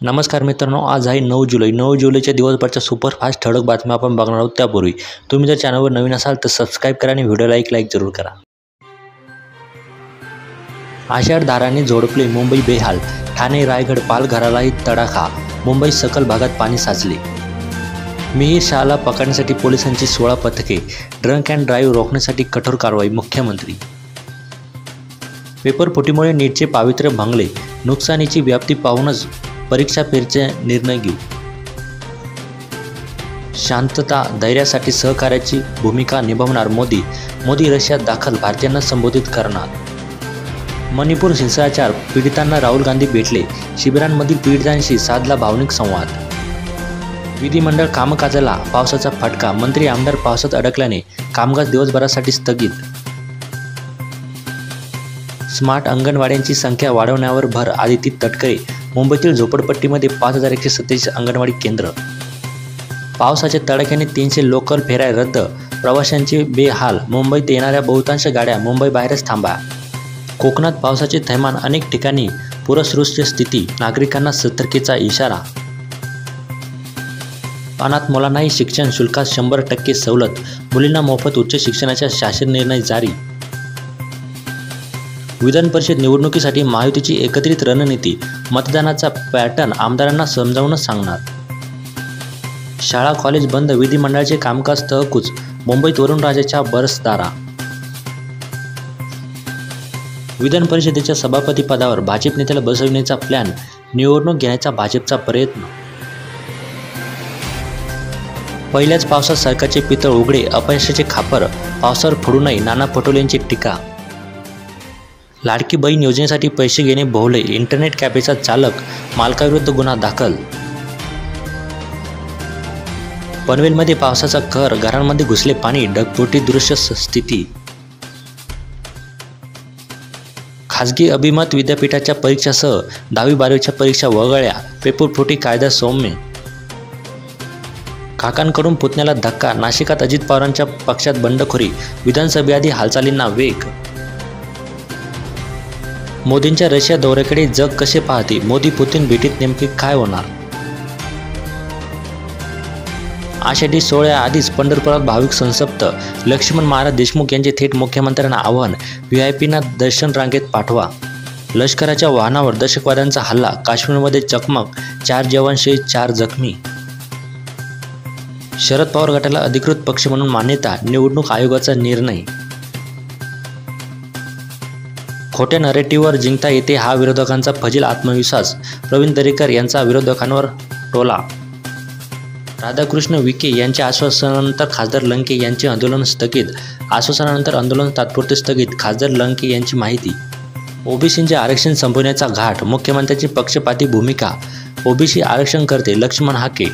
नमस्कार मित्रांनो, आज आहे 9 जुलै. 9 जुलैच्या दिवसभरच्या सुपरफास्ट ठळक बातम्या आपण बघणार आहोत. त्यापूर्वी तुम्ही जर चॅनलवर नवीन असाल तर सबस्क्राईब करा आणि व्हिडिओला एक लाईक जरूर करा. आषाढधाराने झोडपले मुंबई बेहाल. ठाणे, रायगड, पालघरालाही तडाखा. मुंबई सकल भागात पाणी साचले. मिहीर शहाला पकडण्यासाठी पोलिसांची 16 पथके. ड्रंक अँड ड्राईव्ह रोखण्यासाठी कठोर कारवाई. मुख्यमंत्री. पेपरफुटीमुळे नीटचे पावित्र्य भंगले. नुकसानीची व्याप्ती पाहूनच परीक्षा पेरचे निर्णय घेऊ. शांतता धैर्यासाठी सहकार्याची भूमिका निभावणार मोदी. मोदी रशियात दाखल, भारतीयांना संबोधित करणार. मणिपूर हिंसाचार पीडितांना राहुल गांधी भेटले. शिबिरांमधील पीडितांशी साधला भावनिक संवाद. विधिमंडळ कामकाजाला पावसाचा फटका. मंत्री आमदार पावसात अडकल्याने कामकाज दिवसभरासाठी स्थगित. स्मार्ट अंगणवाड्यांची संख्या वाढवण्यावर भर. आदिती तटकरे. मुंबईतील झोपडपट्टीमध्ये 5137 अंगणवाडी केंद्र. पावसाच्या तडाख्याने 300 लोकल फेऱ्या रद्द. प्रवाशांचे बेहाल. मुंबईत येणाऱ्या बहुतांश गाड्या मुंबईबाहेरच थांबा. कोकणात पावसाचे थैमान. अनेक ठिकाणी पूरसदृश स्थिती. नागरिकांना सतर्कतेचा इशारा. अनाथ मुलांनाही शिक्षण शुल्कात 100% सवलत. मुलींना मोफत उच्च शिक्षणाचा शासन निर्णय जारी. विधान परिषद निवडणुकीसाठी महायुतीची एकत्रित रणनीती. मतदानाचा पॅटर्न आमदारांना समजावून सांगणार. शाळा कॉलेज बंद. विधिमंडळाचे कामकाज तहकूच. मुंबईत वरुणराजाच्या बरसदारा. विधान परिषदेच्या सभापती पदावर भाजप नेत्याला बसविण्याचा प्लॅन. निवडणूक घेण्याचा भाजपचा प्रयत्न. पहिल्याच पावसात सरकारचे पितळ उघडे. अपयशाचे खापर. पावसावर फोडू नये. नाना पटोलेंची टीका. लाडकी बहीण योजनेसाठी पैसे घेणे भोवले. इंटरनेट कॅफेचा चालक मालकाविरुद्ध गुन्हा दाखल. पनवेलमध्ये पावसाचा कहर. घरांमध्ये घुसले पाणी. ढगफुटी दृश्य स्थिती. खासगी अभिमत विद्यापीठाच्या परीक्षासह 10वी-12वीच्या परीक्षा वगळल्या. पेपरफुटी कायदा सौम्य. काकांकडून पुतण्याला धक्का. नाशिकात अजित पवारांच्या पक्षात बंडखोरी. विधानसभेआधी हालचालींना वेग. मोदींच्या रशिया दौऱ्याकडे जग कसे पाहते. मोदी पुतिन भेटीत नेमके काय होणार. आषाढी सोहळ्याआधीच पंढरपुरात भाविक संतप्त. लक्ष्मण महाराज देशमुख यांचे थेट मुख्यमंत्र्यांना आवाहन. व्हीआयपींना दर्शन रांगेत पाठवा. लष्कराच्या वाहनावर दहशतवाद्यांचा हल्ला. काश्मीरमध्ये चकमक. 4 जवान शहीद, 4 जखमी. शरद पवार गटाला अधिकृत पक्ष म्हणून मान्यता. निवडणूक आयोगाचा निर्णय. खोट्या नरेटिव्हवर जिंकता येते हा विरोधकांचा फजील आत्मविश्वास. प्रवीण दरेकर यांचा विरोधकांवर टोला. राधाकृष्ण विखे यांच्या आश्वासनानंतर खासदार लंके यांचे आंदोलन स्थगित. आश्वासनानंतर आंदोलन तात्पुरते स्थगित. खासदार लंके यांची माहिती. ओबीसींचे आरक्षण संपवण्याचा घाट. मुख्यमंत्र्यांची पक्षपाती भूमिका. ओबीसी आरक्षण करते लक्ष्मण हाके.